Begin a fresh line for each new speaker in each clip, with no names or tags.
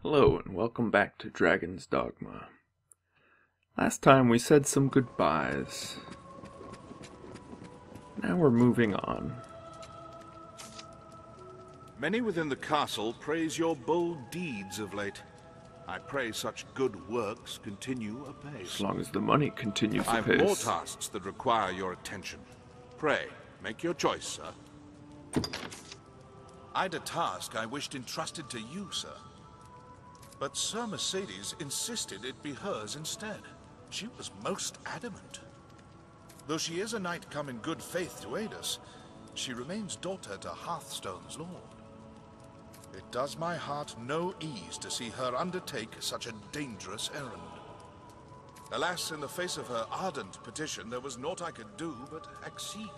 Hello and welcome back to Dragon's Dogma. Last time we said some goodbyes. Now we're moving on.
Many within the castle praise your bold deeds of late. I pray such good works continue apace.
As long as the money continues
I have
apace.
more tasks that require your attention. Pray, make your choice, sir. I'd a task I wished entrusted to you, sir. But Sir Mercedes insisted it be hers instead. She was most adamant. Though she is a knight come in good faith to aid us, she remains daughter to Hearthstone's lord. It does my heart no ease to see her undertake such a dangerous errand. Alas, in the face of her ardent petition, there was naught I could do but accede.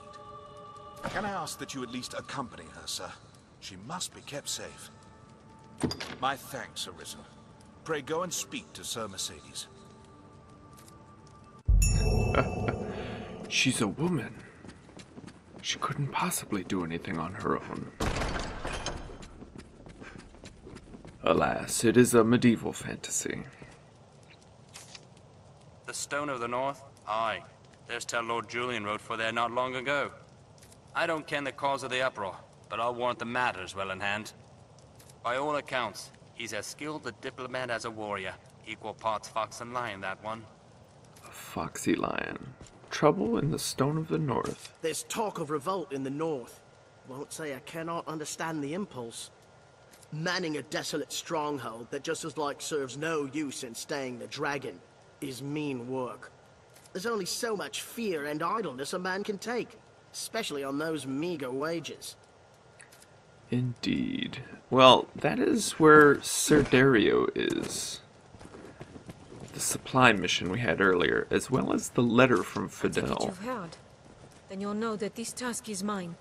Can I ask that you at least accompany her, sir? She must be kept safe. My thanks, Arisen. Pray go and speak to Sir Mercedes.
She's a woman. She couldn't possibly do anything on her own. Alas, it is a medieval fantasy.
The Stone of the North? Aye. There's tell Lord Julian rode for there not long ago. I don't ken the cause of the uproar, but I'll warrant the matter's well in hand. By all accounts, he's as skilled a diplomat as a warrior. Equal parts fox and lion, that one.
A foxy lion. Trouble in the Stone of the North.
There's talk of revolt in the north. Won't say I cannot understand the impulse. Manning a desolate stronghold that just as like serves no use in staying the dragon is mean work. There's only so much fear and idleness a man can take, especially on those meager wages.
Indeed. Well, that is where Sir Dario is. The supply mission we had earlier, as well as the letter from Fidel.
You've heard. Then you'll know that this task is mine.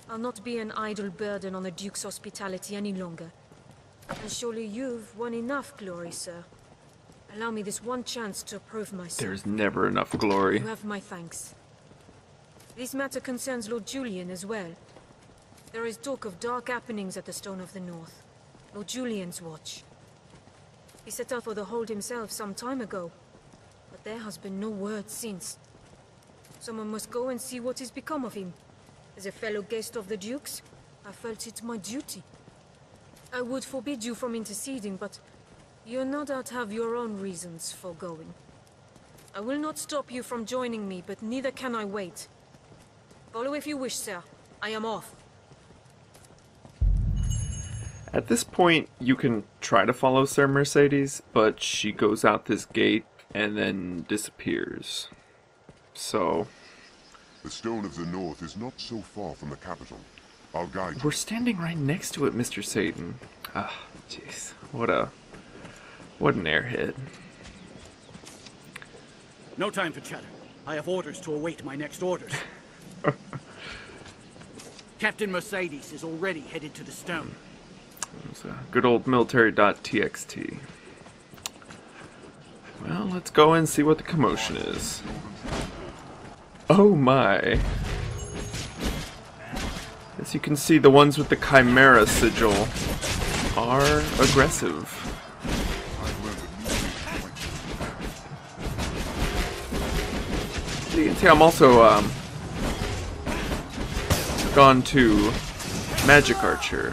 I'll not be an idle burden on the Duke's hospitality any longer. And surely you've won enough glory, sir. Allow me this one chance to prove myself.
There's never enough glory.
You have my thanks. This matter concerns Lord Julian as well. There is talk of dark happenings at the Stone of the North. Lord Julian's watch. He set out for the hold himself some time ago, but there has been no word since. Someone must go and see what has become of him. As a fellow guest of the Duke's, I felt it my duty. I would forbid you from interceding, but you no doubt have your own reasons for going. I will not stop you from joining me, but neither can I wait. Follow if you wish, sir. I am off.
At this point, you can try to follow Sir Mercedes, but she goes out this gate and then disappears. So...
The Stone of the North is not so far from the capital. I'll guide you.
We're standing right next to it, Mr. Satan. Ah, jeez. What an airhead.
No time for chatter. I have orders to await my next orders. Captain Mercedes is already headed to the stone.
It's a good old military.txt. Well, let's go and see what the commotion is. Oh my. As you can see, the ones with the Chimera sigil are aggressive. You can see I'm also gone to Magic Archer.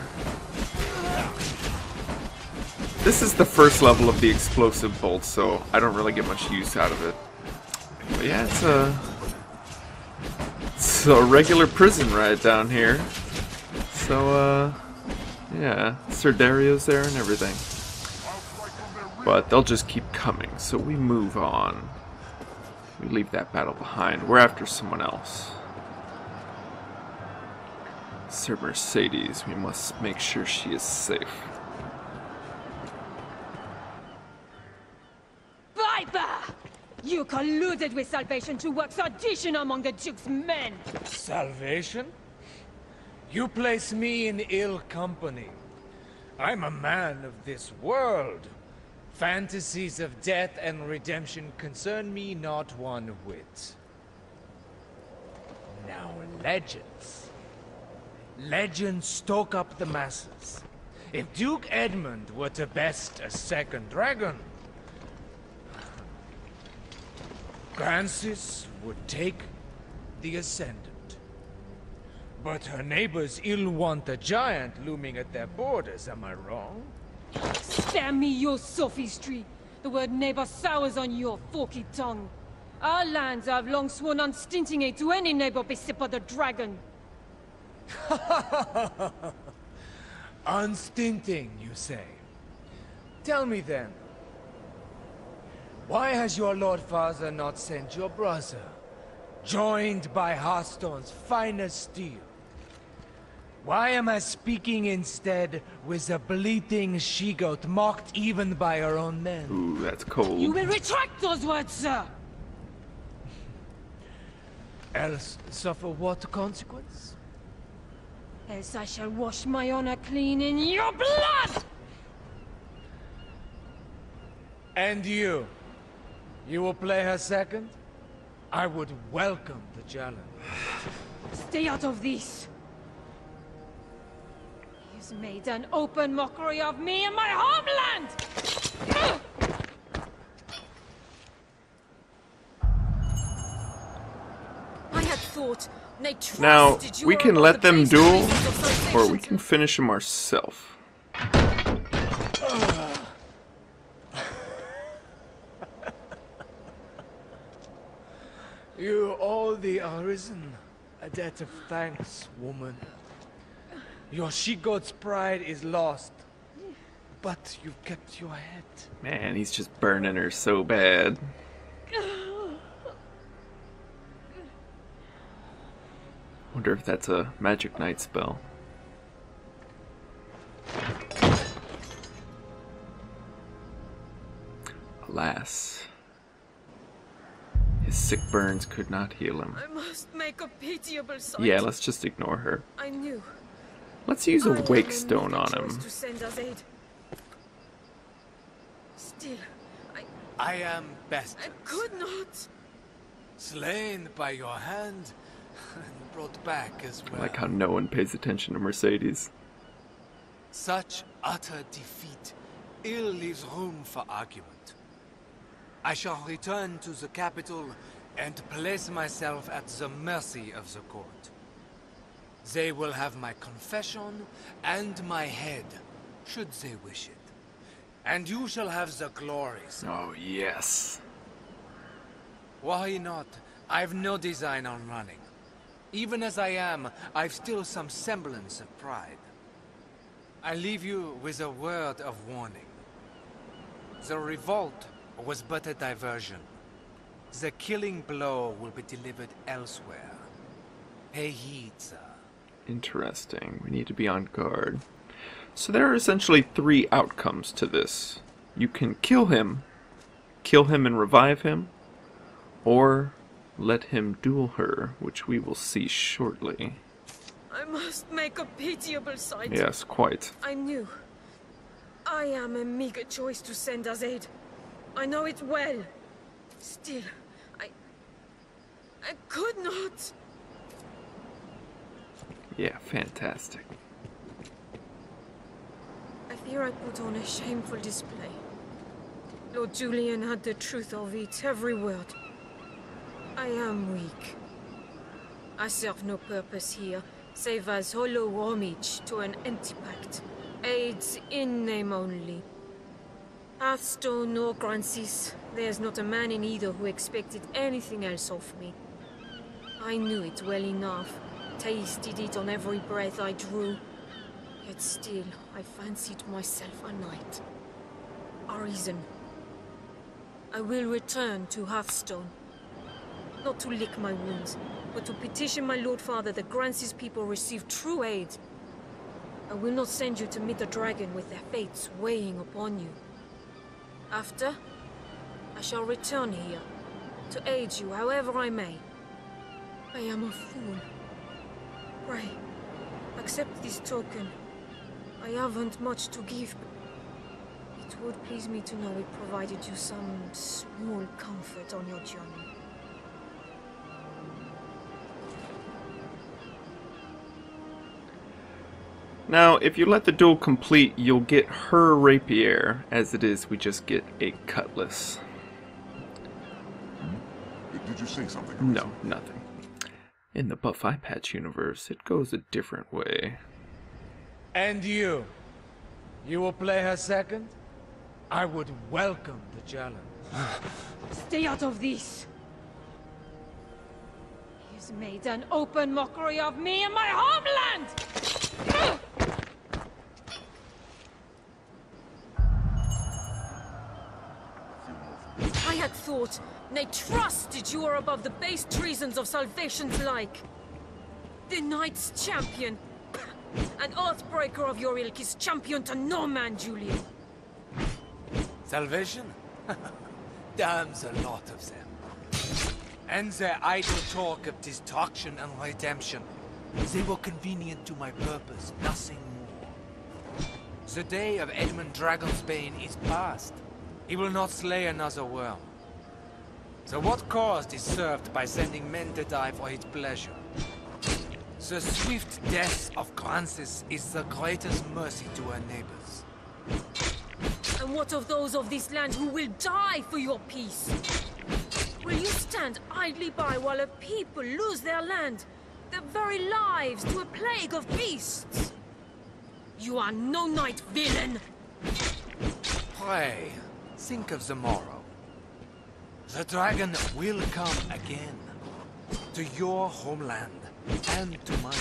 This is the first level of the explosive bolt, so I don't really get much use out of it. But yeah, it's a regular prison right down here. So, yeah, Sir Dario's there and everything. But they'll just keep coming, so we move on. We leave that battle behind. We're after someone else. Sir Mercedes, we must make sure she is safe.
Viper! You colluded with Salvation to work sedition among the Duke's men!
Salvation? You place me in ill company. I'm a man of this world. Fantasies of death and redemption concern me not one whit. Now legends. Legends stoke up the masses. if Duke Edmund were to best a second dragon, Francis would take the Ascendant. But her neighbors ill want a giant looming at their borders, am I wrong?
Spare me your sophistry. The word neighbor sours on your forky tongue. Our lands have long sworn unstinting aid to any neighbor beset by the dragon.
Unstinting, you say? Tell me then, why has your Lord Father not sent your brother, joined by Hearthstone's finest steel? Why am I speaking instead with a bleating she-goat mocked even by her own men?
Ooh, that's cold.
You will retract those words, sir!
Else suffer what consequence?
Else I shall wash my honor clean in your blood!
And you? You will play her second? I would welcome the challenge.
Stay out of this! He has made an open mockery of me and my homeland!
I had thought,
now, we can let them duel, or we can finish them ourselves.
You owe the Arisen a debt of thanks, woman. Your she-goat's pride is lost, but you've kept your head.
Man, he's just burning her so bad. Wonder if that's a Magic Knight spell. Alas, his sick burns could not heal him.
I must make a pitiable sight.
Yeah, let's just ignore her.
I knew.
Let's use a
I
wake
am
stone on
choice
him.
To send us aid. Still,
I am best.
I could not.
Slain by your hand and brought back as well.
I like how no one pays attention to Mercedes.
Such utter defeat ill leaves room for argument. I shall return to the capital and place myself at the mercy of the court. They will have my confession and my head, should they wish it. And you shall have the glories.
Oh, yes.
Why not? I've no design on running. Even as I am, I've still some semblance of pride. I leave you with a word of warning. The revolt was but a diversion. The killing blow will be delivered elsewhere. Pay heed, sir.
Interesting. We need to be on guard. So there are essentially 3 outcomes to this. You can kill him and revive him, or let him duel her, which we will see shortly.
I must make a pitiable sight.
Yes, quite.
I knew. I am a meager choice to send us aid. I know it well. Still, I could not.
Yeah, fantastic.
I fear I put on a shameful display. Lord Julian had the truth of it, every word. I am weak. I serve no purpose here, save as hollow homage to an empty pact. Aids in name only. Hearthstone or Grancis, there's not a man in either who expected anything else of me. I knew it well enough, tasted it on every breath I drew. Yet still, I fancied myself a knight. Arisen. I will return to Hearthstone. Not to lick my wounds, but to petition my Lord Father that Grancis people receive true aid. I will not send you to meet the dragon with their fates weighing upon you. After, I shall return here, to aid you however I may. I am a fool. Pray, accept this token. I haven't much to give, but it would please me to know it provided you some small comfort on your journey.
Now, if you let the duel complete, you'll get her rapier. As it is, we just get a cutlass.
Did you say something?
No, nothing. In the Buff Eye Patch universe, it goes a different way.
And you? You will play her second? I would welcome the challenge.
Stay out of this! He's made an open mockery of me and my homeland!
I had thought, nay trusted you were above the base treasons of Salvation's like. The Knight's champion, an Earthbreaker of your ilk is champion to no man, Julian.
Salvation? Damns a lot of them. And their idle talk of destruction and redemption. They were convenient to my purpose, nothing more. The day of Edmund Dragonsbane is past. He will not slay another worm. So what cause is served by sending men to die for his pleasure? The swift death of Francis is the greatest mercy to her neighbors.
And what of those of this land who will die for your peace? Will you stand idly by while a people lose their land, their very lives, to a plague of beasts? You are no knight, villain!
Pray, think of the morrow. The dragon will come again, to your homeland, and to mine.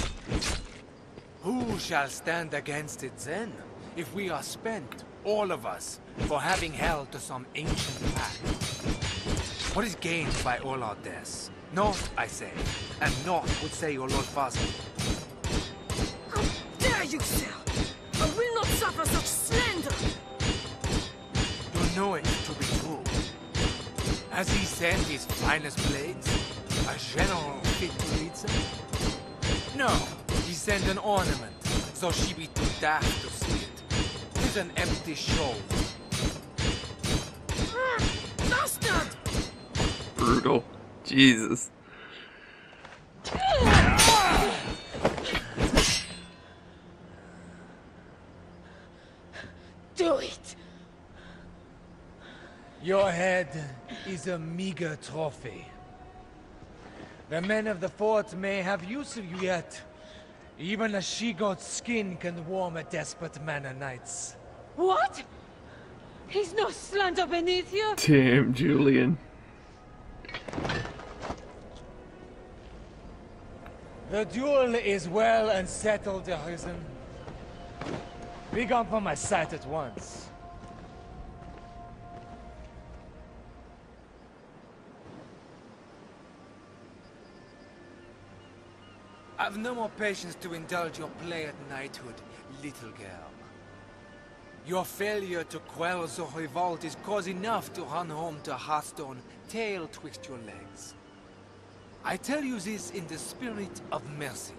Who shall stand against it then, if we are spent, all of us, for having held to some ancient pact? What is gained by all our deaths? Naught, I say, and naught would say your Lord Father.
How dare you, sir! I will not suffer such slander!
You know it to be true. Has he sent his finest blades? A general fit to lead them? No, he sent an ornament, so she be too daft to see it. 'Tis an empty show.
Bastard!
Brutal. Jesus.
Do it!
Your head is a meager trophy. The men of the fort may have use of you yet. Even a she-goat's skin can warm a desperate man of nights.
What? He's no slander beneath you?
Damn, Julian.
The duel is well and settled, Arisen. Be gone from my sight at once.
I've no more patience to indulge your play at knighthood, little girl. Your failure to quell the revolt is cause enough to run home to Hearthstone, tail twixt your legs. I tell you this in the spirit of mercy.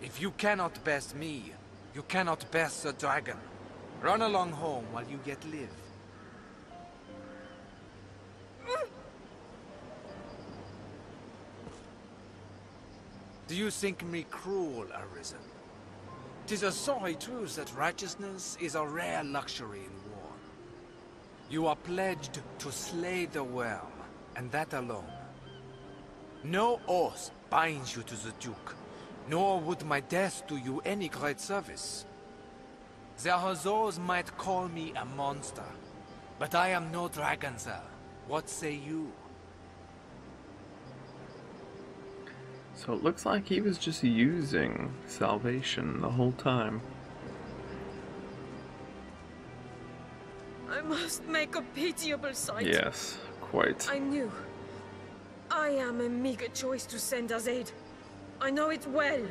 If you cannot best me, you cannot best the dragon. Run along home while you yet live. Do you think me cruel, Arisen? 'Tis a sorry truth that righteousness is a rare luxury in war. You are pledged to slay the worm, and that alone. No oath binds you to the Duke, nor would my death do you any great service. There are those might call me a monster, but I am no dragon, sir. What say you?
So it looks like he was just using salvation the whole time.
I must make a pitiable sight.
Yes, quite.
I knew. I am a meager choice to send as aid. I know it well.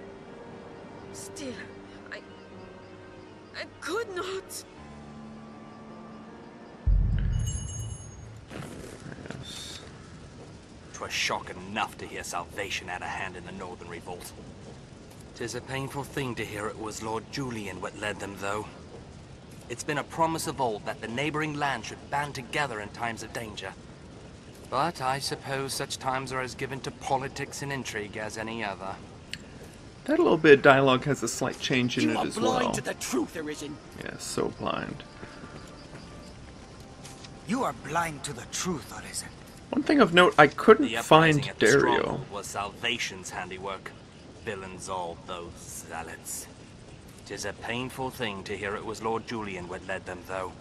Still, I could not.
Yes.
'Twas shock enough to hear Salvation had a hand in the Northern Revolt. 'Tis a painful thing to hear it was Lord Julian what led them, though. It's been a promise of old that the neighboring lands should band together in times of danger. But I suppose such times are as given to politics and intrigue as any other.
That little bit of dialogue has a slight change in
You
it
are
as
blind
well.
to the truth, Arisen.
Yeah, so blind.
You are blind to the truth, Arisen.
One thing of note, I couldn't
The
find
uprising at the
Dario.
stronghold was Salvation's handiwork. Villains all, those zealots. 'Tis a painful thing to hear it was Lord Julian what led them, though.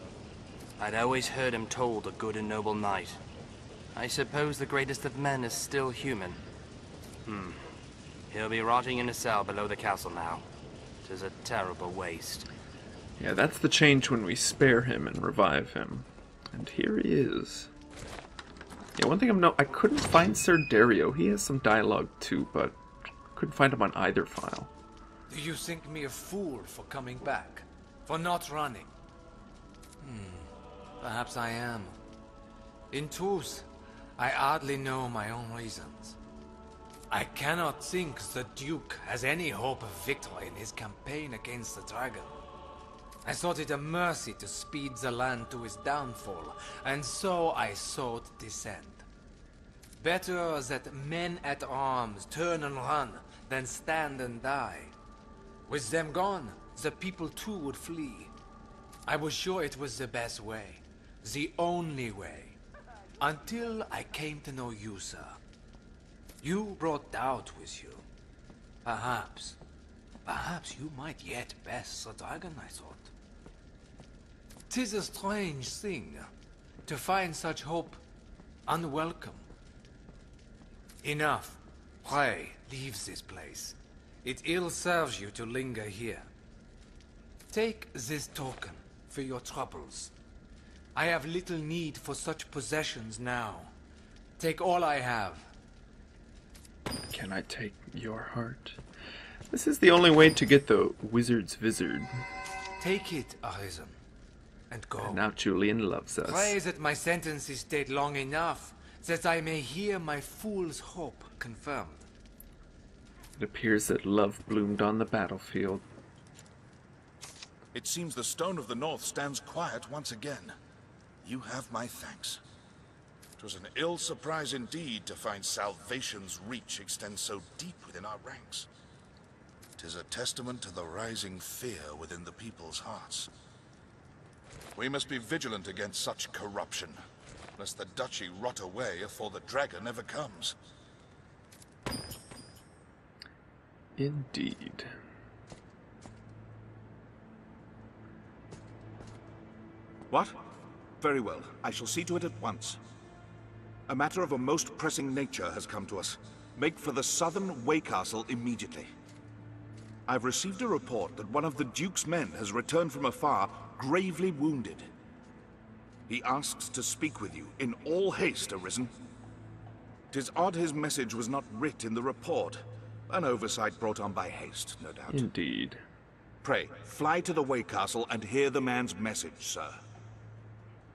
I'd always heard him told a good and noble knight. I suppose the greatest of men is still human. He'll be rotting in a cell below the castle now. 'Tis a terrible waste.
Yeah, that's the change when we spare him and revive him. And here he is. Yeah, one thing of note, I couldn't find Sir Dario. He has some dialogue too, but couldn't find him on either file.
Do you think me a fool for coming back? For not running? Perhaps I am. In truth, I hardly know my own reasons. I cannot think the Duke has any hope of victory in his campaign against the dragon. I thought it a mercy to speed the land to his downfall, and so I sought dissent. Better that men at arms turn and run than stand and die. With them gone, the people too would flee. I was sure it was the best way, the only way, until I came to know you, sir. You brought doubt with you. Perhaps you might yet best the dragon, I thought. 'Tis a strange thing, to find such hope unwelcome. Enough. Pray, leave this place. It ill serves you to linger here. Take this token for your troubles. I have little need for such possessions now. Take all I have.
Can I take your heart? This is the only way to get the wizard's vizard.
Take it, Arisen, and go.
And now Julian loves us.
Pray that my sentence is stayed long enough, that I may hear my fool's hope confirmed.
It appears that love bloomed on the battlefield.
It seems the Stone of the North stands quiet once again. You have my thanks. 'Twas an ill surprise indeed to find Salvation's reach extend so deep within our ranks. 'Tis a testament to the rising fear within the people's hearts. We must be vigilant against such corruption, lest the duchy rot away afore the dragon ever comes.
Indeed.
What? Very well. I shall see to it at once. A matter of a most pressing nature has come to us. Make for the southern Way Castle immediately. I've received a report that one of the Duke's men has returned from afar, gravely wounded. He asks to speak with you in all haste, Arisen. 'Tis odd his message was not writ in the report. An oversight brought on by haste, no doubt.
Indeed.
Pray, fly to the Way Castle and hear the man's message, sir.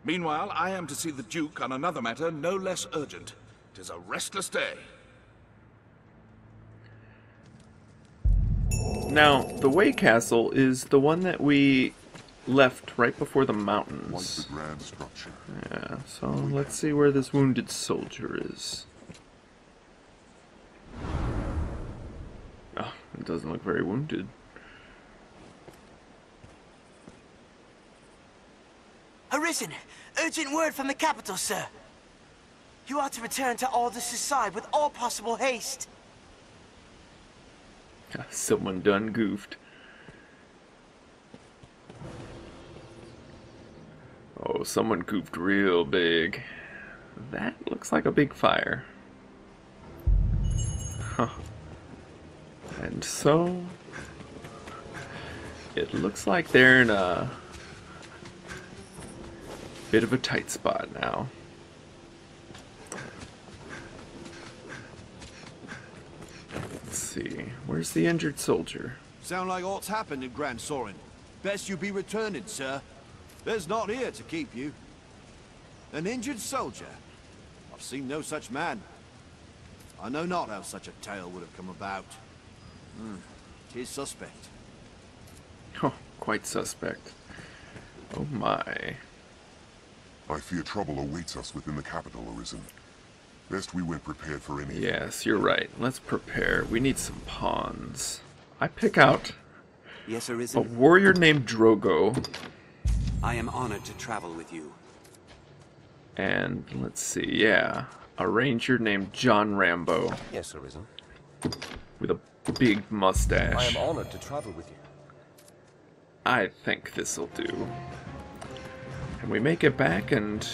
Meanwhile, I am to see the Duke on another matter no less urgent. 'Tis a restless day.
Now, the Way Castle is the one that we left right before the
Quite
mountains.
the grand structure.
Yeah, so let's see where this wounded soldier is. Oh, it doesn't look very wounded.
Arisen! Urgent word from the capital, sir. You are to return to Aldous' side with all possible haste.
Someone done goofed. Oh, someone goofed real big. That looks like a big fire. Huh. And so it looks like they're in a bit of a tight spot now. Let's see. Where's the injured soldier?
Sound like aught's happened in Grand Sorin. Best you be returning, sir. There's not here to keep you. An injured soldier? I've seen no such man. I know not how such a tale would have come about. 'Tis suspect.
Oh, quite suspect. Oh my.
I fear trouble awaits us within the capital, Arisen. Best we went prepared for anything.
Yes, you're right. Let's prepare. We need some pawns. I pick out
Yes,
a
Arisen.
warrior named Drogo.
I am honored to travel with you.
And let's see, yeah, a ranger named John Rambo
Yes, Arisen.
with a big mustache.
I am honored to travel with you.
I think this'll do. And we make it back, and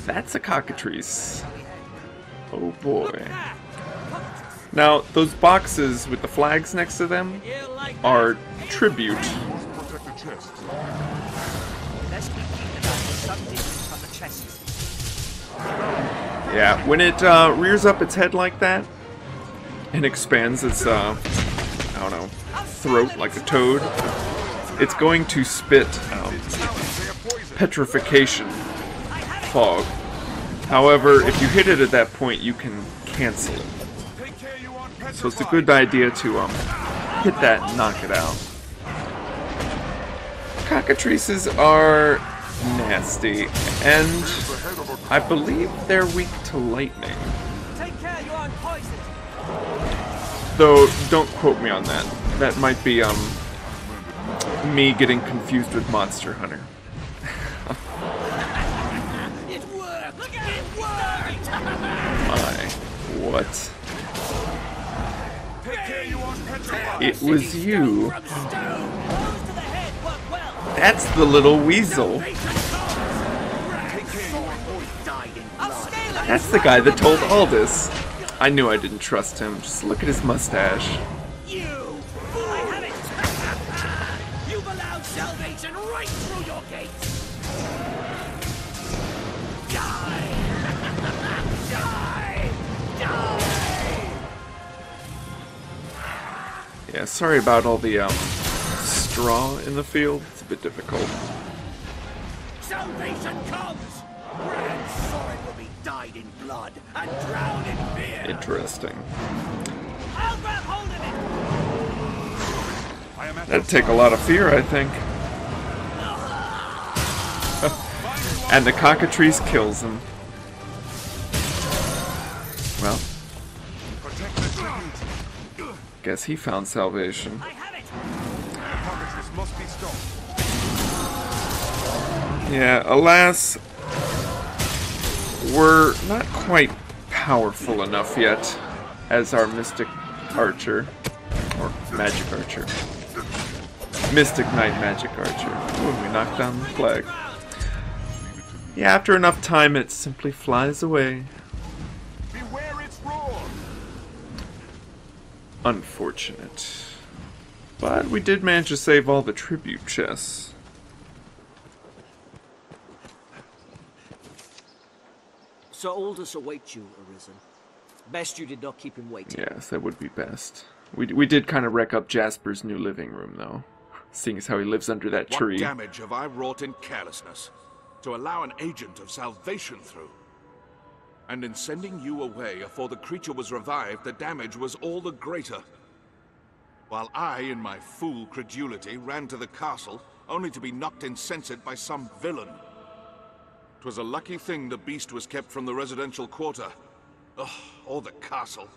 that's a cockatrice. Oh boy. Now, those boxes with the flags next to them are tribute. Yeah, when it rears up its head like that and expands its, I don't know, throat like a toad, it's going to spit petrification fog. However, if you hit it at that point, you can cancel it. So it's a good idea to hit that and knock it out. Cockatrices are nasty, and I believe they're weak to lightning. Though, don't quote me on that. That might be, me getting confused with Monster Hunter.
It worked! It worked!
My, what? It was you. That's the little weasel. That's the guy that told Aldous. I knew I didn't trust him. Just look at his mustache.
I have it! You've allowed salvation right through your gates! Die! Die! Die!
Yeah, sorry about all the straw in the field. It's a bit difficult.
Salvation comes! Grand Sorin will be dyed in blood and drowned in fear!
Interesting.
I'll grab hold of it!
That'd take a lot of fear, I think. And the cockatrice kills him. Well, guess he found salvation. Yeah, alas, we're not quite powerful enough yet as our mystic archer, or magic archer. Mystic Knight Magic Archer. Ooh, we knocked down the flag. Yeah, after enough time, it simply flies away.
Beware its roar.
Unfortunate. But we did manage to save all the tribute chests.
Sir Aldous awaits you, Arisen. Best you did not keep him waiting.
Yes, that would be best. We did kind of wreck up Jasper's new living room, though. Seeing as how he lives under that tree.
What damage have I wrought in carelessness to allow an agent of salvation through? And in sending you away afore the creature was revived, the damage was all the greater. While I, in my fool credulity, ran to the castle, only to be knocked insensate by some villain. 'Twas a lucky thing the beast was kept from the residential quarter. Ugh, or the castle.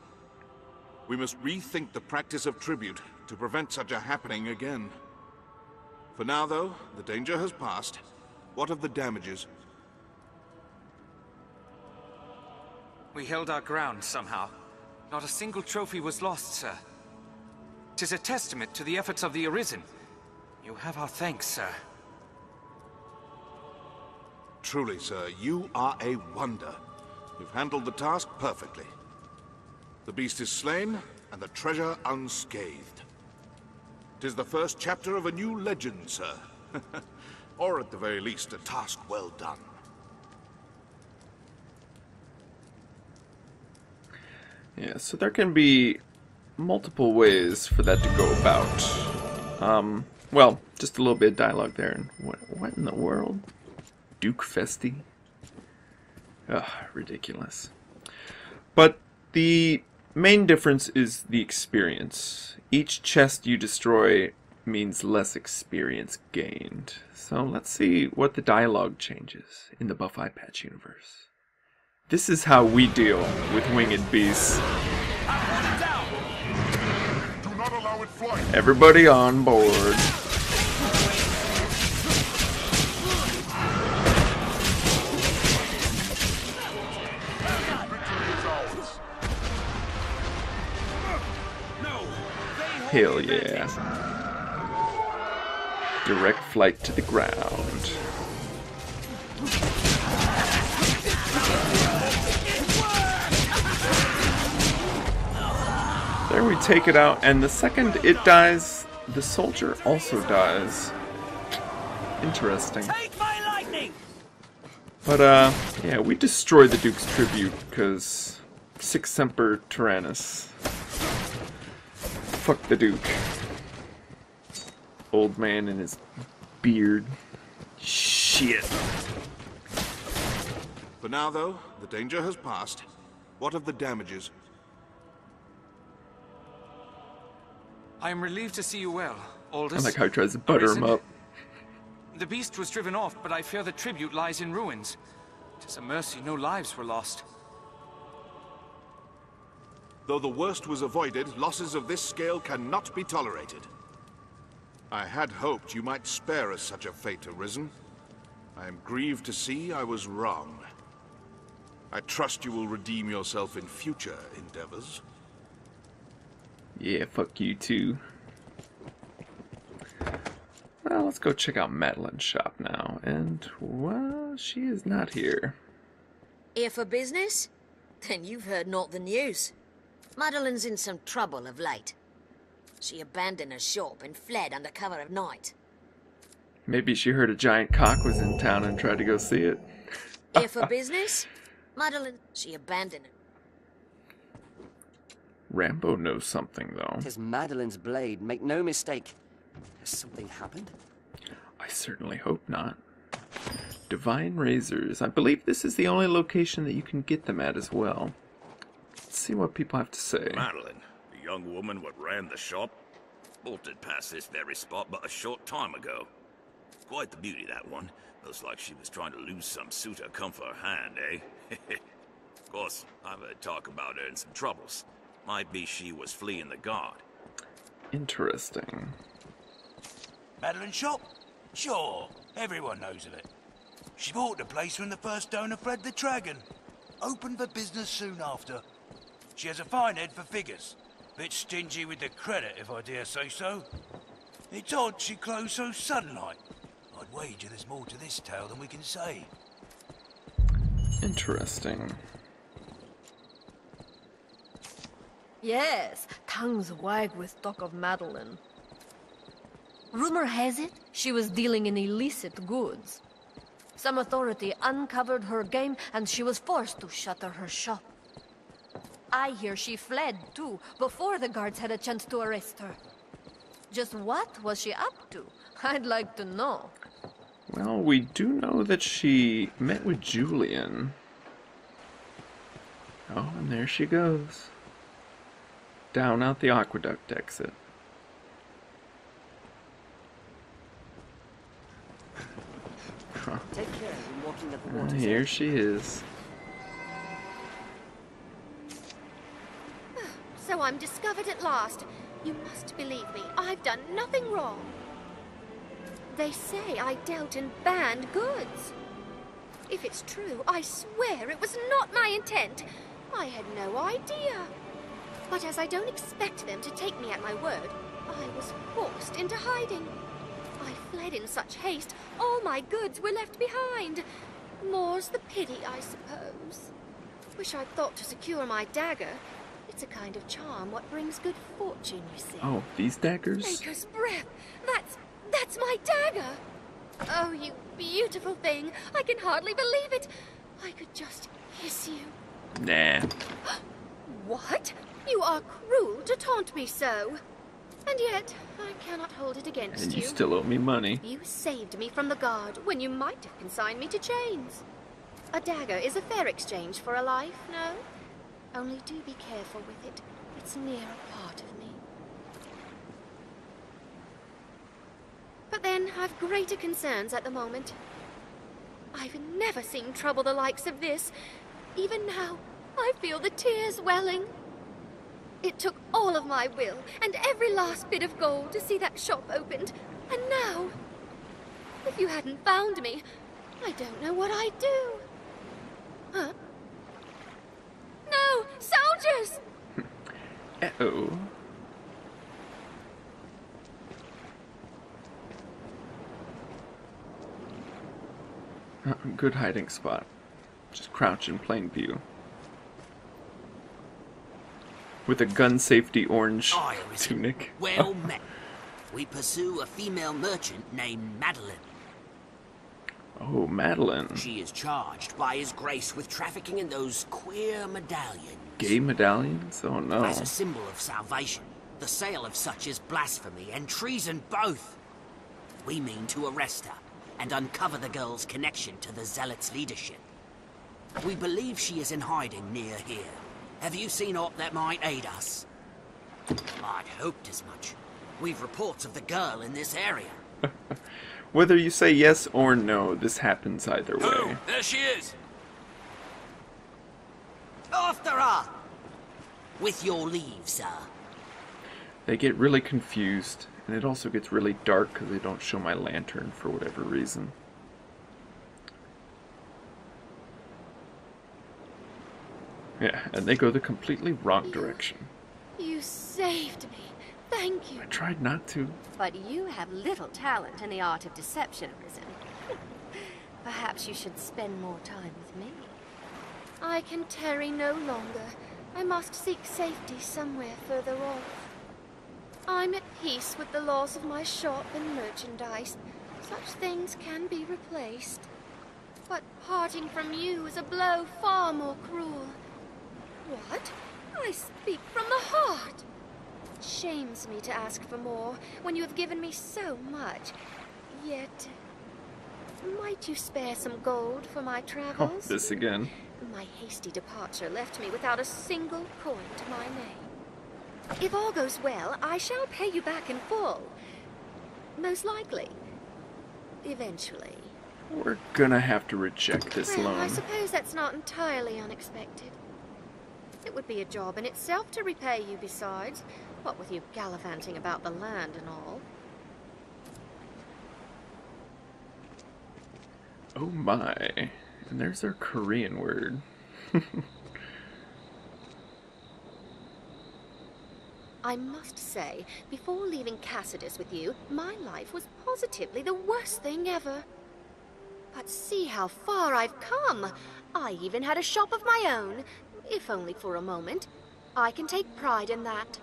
We must rethink the practice of tribute to prevent such a happening again. For now, though, the danger has passed. What of the damages?
We held our ground somehow. Not a single trophy was lost, sir. 'Tis a testament to the efforts of the Arisen. You have our thanks, sir.
Truly, sir, you are a wonder. You've handled the task perfectly. The beast is slain, and the treasure unscathed. 'Tis the first chapter of a new legend, sir. Or at the very least, a task well done.
Yeah, so there can be multiple ways for that to go about. Well, just a little bit of dialogue there. And what in the world? Duke Festi? Ugh, ridiculous. But the main difference is the experience. Each chest you destroy means less experience gained. So let's see what the dialogue changes in the Buff Eye Patch universe. This is how we deal with winged beasts. Everybody on board. Hell yeah. Direct flight to the ground. There we take it out, and the second it dies, the soldier also dies. Interesting. But yeah, we destroy the Duke's tribute, because Sic Semper Tyrannis. Fuck the Duke. Old man and his beard. Shit.
For now, though, the danger has passed. What of the damages?
I am relieved to see you well, Aldous.
I like how he tries to butter him up.
The beast was driven off, but I fear the tribute lies in ruins. 'Tis a mercy no lives were lost.
Though the worst was avoided, losses of this scale cannot be tolerated. I had hoped you might spare us such a fate, Arisen. I am grieved to see I was wrong. I trust you will redeem yourself in future endeavors.
Yeah, fuck you too. Well, let's go check out Madeline's shop now. And, well, she is not here.
Here for business? Then you've heard not the news. Madeline's in some trouble of late. She abandoned her shop and fled under cover of night.
Maybe she heard a giant cock was in town and tried to go see it.
Here for business? Madeline, she abandoned it.
Rambo knows something, though.
'Tis Madeline's blade, make no mistake. Has something happened?
I certainly hope not. Divine Razors. I believe this is the only location that you can get them at as well. Let's see what people have to say.
Madeline, the young woman what ran the shop, bolted past this very spot but a short time ago. Quite the beauty, that one. Looks like she was trying to lose some suitor come for her hand, eh? Of course, I've heard talk about her in some troubles. Might be she was fleeing the guard.
Interesting.
Madeline shop? Sure, everyone knows of it. She bought the place when the first owner fled the dragon. Opened for business soon after. She has a fine head for figures. Bit stingy with the credit, if I dare say so. It's odd she closed so sudden-like. I'd wager there's more to this tale than we can say.
Interesting.
Yes, tongues wag with talk of Madeline. Rumor has it she was dealing in illicit goods. Some authority uncovered her game and she was forced to shutter her shop. I hear she fled, too, before the guards had a chance to arrest her. Just what was she up to? I'd like to know.
Well, we do know that she met with Julian. Oh, and there she goes. Down out the aqueduct exit. Huh.
Take care when walking at the water.
Here she is.
So I'm discovered at last. You must believe me, I've done nothing wrong. They say I dealt in banned goods. If it's true, I swear it was not my intent. I had no idea. But as I don't expect them to take me at my word, I was forced into hiding. I fled in such haste, all my goods were left behind. More's the pity, I suppose. Wish I'd thought to secure my dagger. It's a kind of charm what brings good fortune, you see.
Oh, these daggers?
Maker's breath! That's my dagger! Oh, you beautiful thing! I can hardly believe it! I could just kiss you.
Nah.
What? You are cruel to taunt me so. And yet, I cannot hold it against
And
you.
you still owe me money.
You saved me from the guard when you might have consigned me to chains. A dagger is a fair exchange for a life, no? Only do be careful with it. It's near a part of me. But then, I've greater concerns at the moment. I've never seen trouble the likes of this. Even now, I feel the tears welling. It took all of my will and every last bit of gold to see that shop opened. And now, if you hadn't found me, I don't know what I'd do. Huh? No! Soldiers!
Uh-oh. Good hiding spot. Just crouch in plain view. With a gun safety orange tunic.
Well met. We pursue a female merchant named Madeline.
Oh, Madeline.
She is charged by His Grace with trafficking in those queer medallions.
Gay medallions? Oh no.
As a symbol of salvation, the sale of such is blasphemy and treason both. We mean to arrest her and uncover the girl's connection to the Zealots' leadership. We believe she is in hiding near here. Have you seen aught that might aid us? I'd hoped as much. We've reports of the girl in this area.
Whether you say yes or no, this happens either way.
Oh, there she is! After her! With your leave, sir.
They get really confused, and it also gets really dark because they don't show my lantern for whatever reason. Yeah, and they go the completely wrong direction.
You saved me. Thank you.
I tried not to.
But you have little talent in the art of deception, Arisen. Perhaps you should spend more time with me.
I can tarry no longer. I must seek safety somewhere further off. I'm at peace with the loss of my shop and merchandise. Such things can be replaced. But parting from you is a blow far more cruel. What? I speak from the heart. It shames me to ask for more when you have given me so much. Yet, might you spare some gold for my travels?
Oh, this again.
My hasty departure left me without a single coin to my name. If all goes well, I shall pay you back in full. Most likely. Eventually.
We're gonna have to reject this
Well,
loan.
I suppose that's not entirely unexpected. It would be a job in itself to repay you besides, what with you gallivanting about the land and all.
Oh my. And there's our Korean word.
I must say, before leaving Cassidus with you, my life was positively the worst thing ever. But see how far I've come. I even had a shop of my own, if only for a moment. I can take pride in that.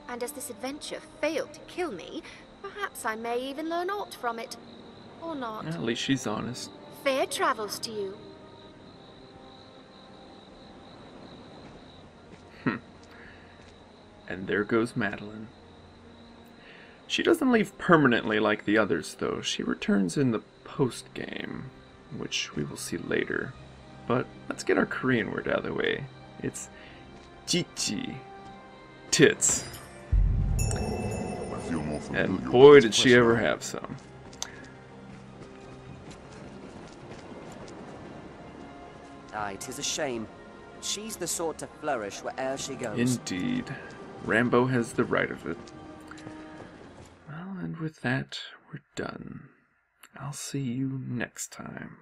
And as this adventure failed to kill me, perhaps I may even learn aught from it. Or not.
At least she's honest.
Fair travels to you.
And there goes Madeline. She doesn't leave permanently like the others, though. She returns in the post-game, which we will see later. But let's get our Korean word out of the way. It's jjijji. Tits. And boy, did she ever have some.
Aye, 'tis a shame. She's the sort to flourish where'er she goes.
Indeed. Rambo has the right of it. Well, and with that, we're done. I'll see you next time.